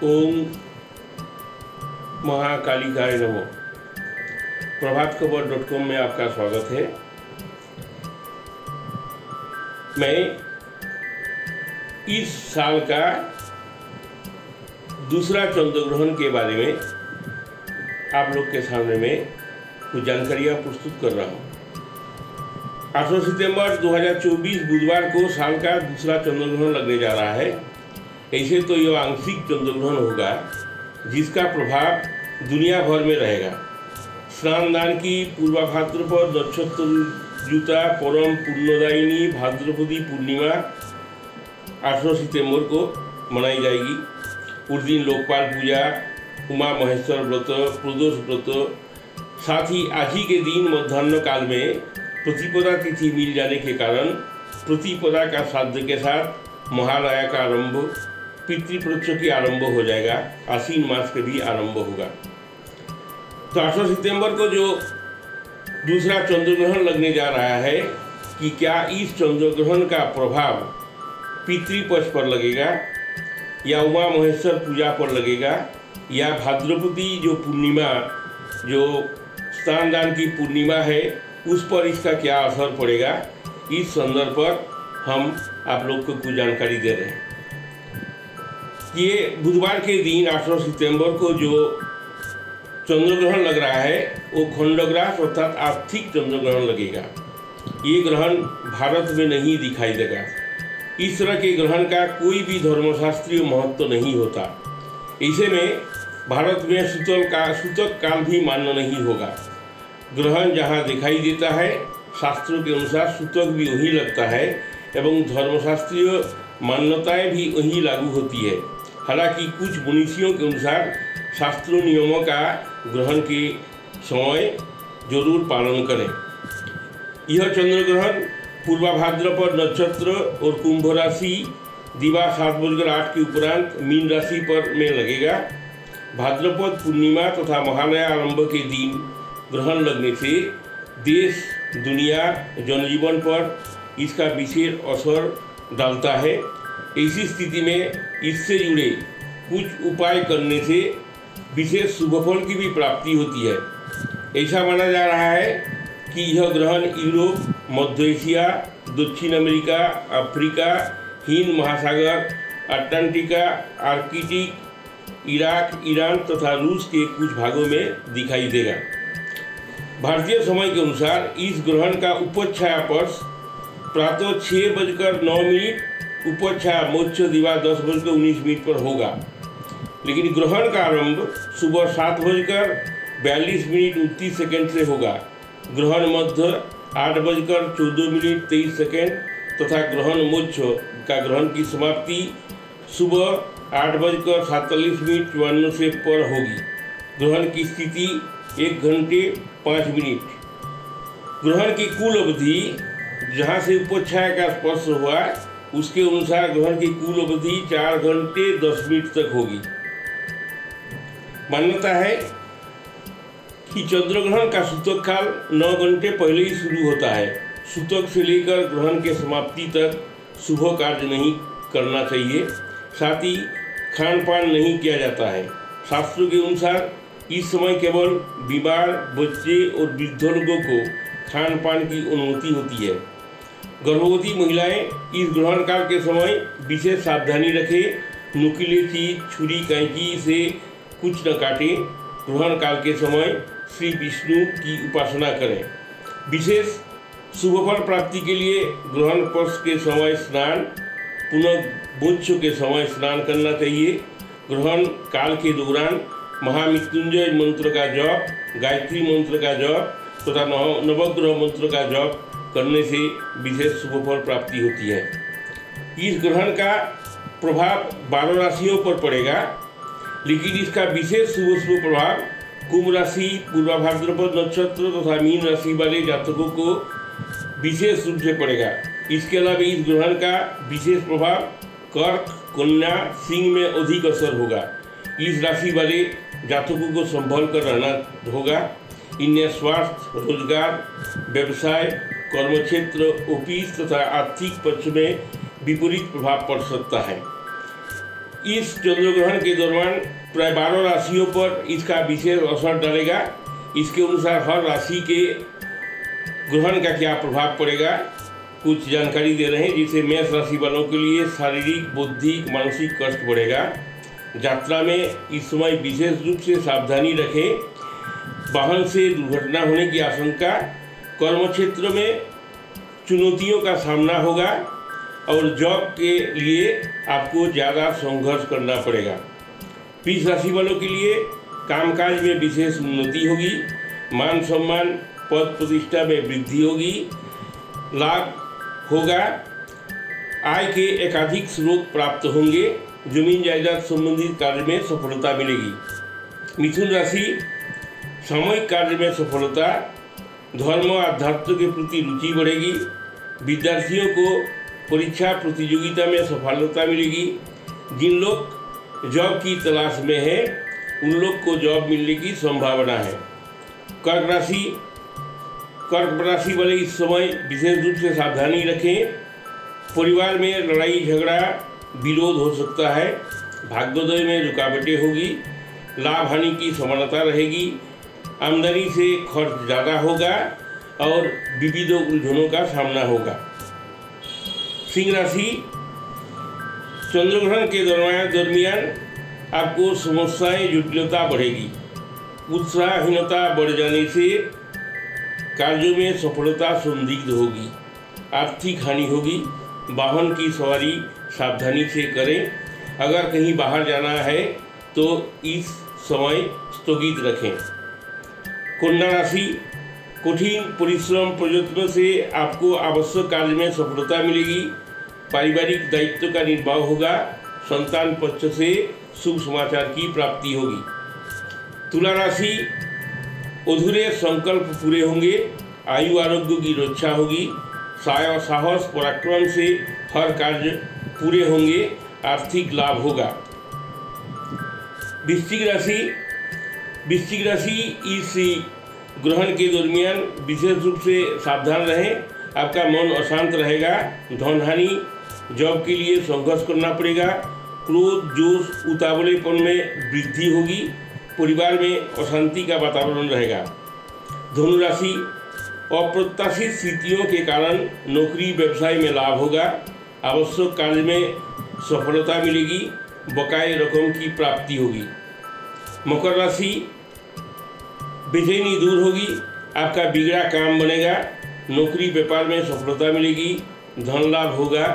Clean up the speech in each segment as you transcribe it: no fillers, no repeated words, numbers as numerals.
ओम महाकालिकाय नमः। प्रभातखबर.com में आपका स्वागत है। मैं इस साल का दूसरा चंद्र ग्रहण के बारे में आप लोग के सामने में कुछ जानकारियाँ प्रस्तुत कर रहा हूँ। 8 सितंबर 2024 बुधवार को साल का दूसरा चंद्र ग्रहण लगने जा रहा है। ऐसे तो यह आंशिक चंद्र ग्रहण होगा जिसका प्रभाव दुनिया भर में रहेगा। स्नानदान की पूर्वा भाद्रपद नक्षत्र जुता परम पुण्यदायिनी भाद्रपदी पूर्णिमा 8 सितंबर को मनाई जाएगी। उस दिन लोकपाल पूजा, उमा महेश्वर व्रत, प्रदोष व्रत, साथ ही आज ही के दिन मध्याह्न काल में प्रतिपदा तिथि मिल जाने के कारण प्रतिपदा का श्राद्ध के साथ महालया का आरंभ, पितृपक्ष की आरंभ हो जाएगा। आश्विन मास के भी आरंभ होगा। तो 8 सितंबर को जो दूसरा चंद्र ग्रहण लगने जा रहा है कि क्या इस चंद्र ग्रहण का प्रभाव पितृपक्ष पर लगेगा या उमा महेश्वर पूजा पर लगेगा या भाद्रपदी जो पूर्णिमा, जो स्नानदान की पूर्णिमा है, उस पर इसका क्या असर पड़ेगा, इस संदर्भ पर हम आप लोग को कुछ जानकारी दे रहे हैं। ये बुधवार के दिन 8 सितंबर को जो चंद्र ग्रहण लग रहा है वो खंडग्रास अर्थात आर्थिक चंद्र ग्रहण लगेगा। ये ग्रहण भारत में नहीं दिखाई देगा। इस तरह के ग्रहण का कोई भी धर्मशास्त्रीय महत्व नहीं होता। ऐसे में भारत में सूतक काल भी मान्य नहीं होगा। ग्रहण जहाँ दिखाई देता है शास्त्रों के अनुसार सूतक भी वहीं लगता है एवं धर्मशास्त्रीय मान्यताएं भी वहीं लागू होती है। हालांकि कुछ मनीषियों के अनुसार शास्त्रों नियमों का ग्रहण के समय जरूर पालन करें। यह चंद्र ग्रहण पूर्वा भाद्रपद नक्षत्र और कुंभ राशि दिवा 7:08 के उपरांत मीन राशि पर में लगेगा। भाद्रपद पूर्णिमा तथा महालया आरंभ के दिन ग्रहण लगने से देश, दुनिया, जनजीवन पर इसका विशेष असर डालता है। ऐसी स्थिति में इससे जुड़े कुछ उपाय करने से विशेष शुभफल की भी प्राप्ति होती है। ऐसा माना जा रहा है कि यह ग्रहण यूरोप, मध्य एशिया, दक्षिण अमेरिका, अफ्रीका, हिंद महासागर, अटलांटिका, आर्कटिक, इराक, ईरान तथा रूस के कुछ भागों में दिखाई देगा। भारतीय समय के अनुसार इस ग्रहण का उपछाया पर्स प्रातः 6:09, उपछाया मोक्ष दिवा 10:19 पर होगा। लेकिन ग्रहण का आरंभ सुबह 7:42:29 से होगा। ग्रहण मध्य 8:14:23 तथा ग्रहण मोक्ष का ग्रहण की समाप्ति सुबह 8:47:54 पर होगी। ग्रहण की स्थिति 1 घंटे 5 मिनट। ग्रहण की कुल अवधि जहाँ से उपछाया का स्पर्श हुआ उसके अनुसार ग्रहण की कुल अवधि 4 घंटे 10 मिनट तक होगी। मान्यता है कि चंद्र ग्रहण का सूतक काल 9 घंटे पहले ही शुरू होता है। सूतक से लेकर ग्रहण के समाप्ति तक शुभ कार्य नहीं करना चाहिए। साथ ही खान पान नहीं किया जाता है। शास्त्रों के अनुसार इस समय केवल बीमार, बच्चे और वृद्ध लोगों को खान पान की अनुमति होती है। गर्भवती महिलाएं इस ग्रहण काल के समय विशेष सावधानी रखें। नुकीली चीज, छुरी, कैंची से कुछ न काटें। ग्रहण काल के समय श्री विष्णु की उपासना करें। विशेष शुभफल प्राप्ति के लिए ग्रहण पर्श के समय स्नान, पुनः मोक्ष के समय स्नान करना चाहिए। ग्रहण काल के दौरान महामृत्युंजय मंत्र का जप, गायत्री मंत्र का जप तथा नवग्रह मंत्र का जप करने से विशेष शुभफल प्राप्ति होती है। इस ग्रहण का प्रभाव 12 राशियों पर पड़ेगा, लेकिन इसका विशेष शुभ प्रभाव कुंभ राशि, पूर्वा भाद्रपद नक्षत्र तथा मीन राशि वाले जातकों को विशेष रूप से पड़ेगा। इसके अलावा इस ग्रहण का विशेष प्रभाव कर्क, कन्या, सिंह में अधिक असर होगा। इस राशि वाले जातकों को संभल कर रहना होगा। इन्हें स्वास्थ्य, रोजगार, व्यवसाय, कर्मक्षेत्र, ऑफिस तथा आर्थिक पक्ष में विपरीत प्रभाव पड़ सकता है। इस चंद्र ग्रहण के दौरान प्राय 12 राशियों पर इसका विशेष असर डालेगा। इसके अनुसार हर राशि के ग्रहण का क्या प्रभाव पड़ेगा कुछ जानकारी दे रहे हैं। जिससे मेष राशि वालों के लिए शारीरिक, बौद्धिक, मानसिक कष्ट बढ़ेगा। यात्रा में इस समय विशेष रूप से सावधानी रखें। वाहन से दुर्घटना होने की आशंका। कर्म क्षेत्र में चुनौतियों का सामना होगा और जॉब के लिए आपको ज़्यादा संघर्ष करना पड़ेगा। वृष राशि वालों के लिए कामकाज में विशेष उन्नति होगी। मान सम्मान, पद प्रतिष्ठा में वृद्धि होगी। लाभ होगा। आय के एकाधिक स्रोत प्राप्त होंगे। जमीन जायदाद संबंधित कार्य में सफलता मिलेगी। मिथुन राशि, सामूहिक कार्य में सफलता। धर्म और अध्यात्म के प्रति रुचि बढ़ेगी। विद्यार्थियों को परीक्षा प्रतियोगिता में सफलता मिलेगी। जिन लोग जॉब की तलाश में हैं उन लोग को जॉब मिलने की संभावना है। कर्क राशि वाले इस समय विशेष रूप से सावधानी रखें। परिवार में लड़ाई झगड़ा विरोध हो सकता है। भाग्योदय में रुकावटें होगी। लाभ हानि की समानता रहेगी। आमदनी से खर्च ज़्यादा होगा और विविध उलझनों का सामना होगा। सिंह राशि, चंद्रग्रहण के दरमियान आपको समस्याएं, जटिलता बढ़ेगी। उत्साहहीनता बढ़ जाने से कार्यों में सफलता संदिग्ध होगी। आर्थिक हानि होगी। वाहन की सवारी सावधानी से करें। अगर कहीं बाहर जाना है तो इस समय स्थगित रखें। कन्या राशि, कठिन परिश्रम प्रयत्न से आपको आवश्यक कार्य में सफलता मिलेगी। पारिवारिक दायित्व का निर्वाह होगा। संतान पक्ष से शुभ समाचार की प्राप्ति होगी। तुला राशि, अधूरे संकल्प पूरे होंगे। आयु आरोग्य की रक्षा होगी। साहस पराक्रम से हर कार्य पूरे होंगे। आर्थिक लाभ होगा। वृश्चिक राशि, इस ग्रहण के दरमियान विशेष रूप से सावधान रहें। आपका मन अशांत रहेगा। धन हानि, जॉब के लिए संघर्ष करना पड़ेगा। क्रोध, जोश, उतावलेपन में वृद्धि होगी। परिवार में अशांति का वातावरण रहेगा। धनु राशि, अप्रत्याशित स्थितियों के कारण नौकरी व्यवसाय में लाभ होगा। आवश्यक कार्य में सफलता मिलेगी। बकाये रकम की प्राप्ति होगी। मकर राशि, बेचैनी दूर होगी। आपका बिगड़ा काम बनेगा। नौकरी व्यापार में सफलता मिलेगी। धन लाभ होगा।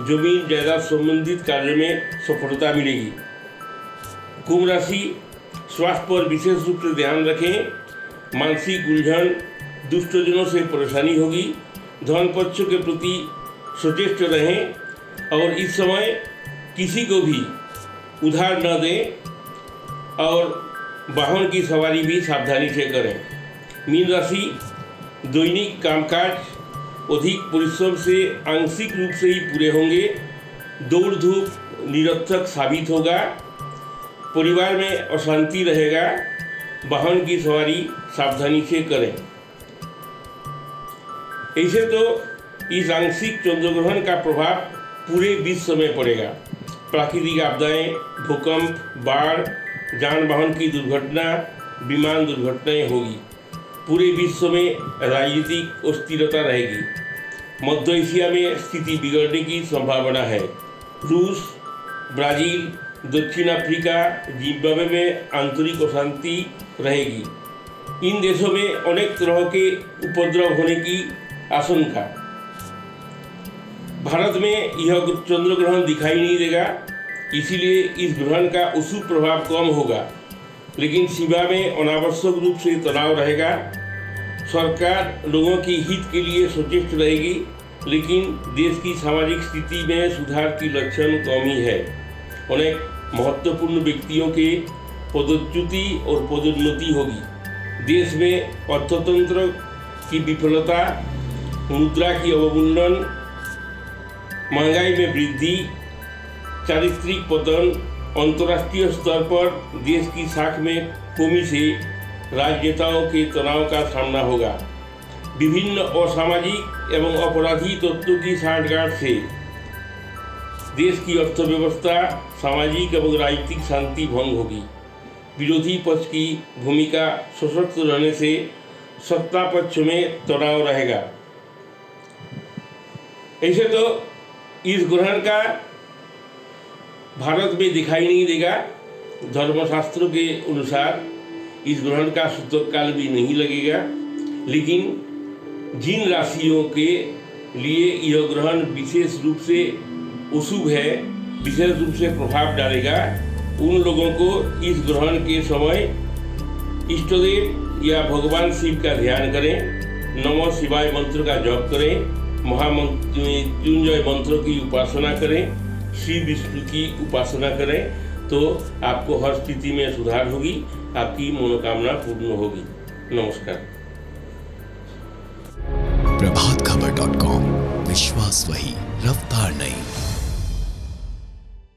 जमीन जायदाद संबंधित कार्य में सफलता मिलेगी। कुंभ राशि, स्वास्थ्य पर विशेष रूप से ध्यान रखें। मानसिक उलझन, दुष्टजनों से परेशानी होगी। धन पक्ष के प्रति सचेत रहें और इस समय किसी को भी उधार न दें और वाहन की सवारी भी सावधानी से करें। मीन राशि, दैनिक कामकाज अधिक परिश्रम से आंशिक रूप से ही पूरे होंगे। दौड़ धूप निरर्थक साबित होगा। परिवार में अशांति रहेगा। वाहन की सवारी सावधानी से करें। ऐसे तो इस आंशिक चंद्रग्रहण का प्रभाव पूरे विश्व में पड़ेगा। प्राकृतिक आपदाएं, भूकंप, बाढ़, जान वाहन की दुर्घटना, विमान दुर्घटनाएं होगी। पूरे विश्व में राजनीतिक अस्थिरता रहेगी। मध्य एशिया में स्थिति बिगड़ने की संभावना है। रूस, ब्राज़ील, दक्षिण अफ्रीका, जिम्बाब्वे में आंतरिक अशांति रहेगी। इन देशों में अनेक तरह के उपद्रव होने की आशंका। भारत में यह चंद्र ग्रहण दिखाई नहीं देगा, इसीलिए इस ग्रहण का अशुभ प्रभाव कम होगा, लेकिन सीमा में अनावश्यक रूप से तनाव रहेगा। सरकार लोगों के हित के लिए सचेत रहेगी, लेकिन देश की सामाजिक स्थिति में सुधार की लक्षण कम ही है। अनेक महत्वपूर्ण व्यक्तियों के पदच्युति और पदोन्नति होगी। देश में अर्थतंत्र की विफलता, मुद्रा की अवमूल्यन, महंगाई में वृद्धि, चारित्रिक पतन, अंतर्राष्ट्रीय स्तर पर देश की साख में कमी से राजनेताओं के तनाव का सामना होगा। विभिन्न असामाजिक एवं अपराधी तत्वों की सांठगांठ से देश की अर्थव्यवस्था, सामाजिक एवं राजनीतिक शांति भंग होगी। विरोधी पक्ष की भूमिका सशक्त रहने से सत्ता पक्ष में तनाव रहेगा। ऐसे तो इस ग्रहण का भारत में दिखाई नहीं देगा। धर्मशास्त्रों के अनुसार इस ग्रहण का सूतककाल भी नहीं लगेगा, लेकिन जिन राशियों के लिए यह ग्रहण विशेष रूप से अशुभ है, विशेष रूप से प्रभाव डालेगा, उन लोगों को इस ग्रहण के समय इष्टदेव या भगवान शिव का ध्यान करें, नमः शिवाय मंत्र का जप करें, महामृत्युंजय मंत्रों की उपासना करें, श्री विष्णु की उपासना करें, तो आपको हर स्थिति में सुधार होगी, आपकी मनोकामना पूर्ण होगी। नमस्कार। प्रभातखबर.com, विश्वास वही, रफ्तार नहीं।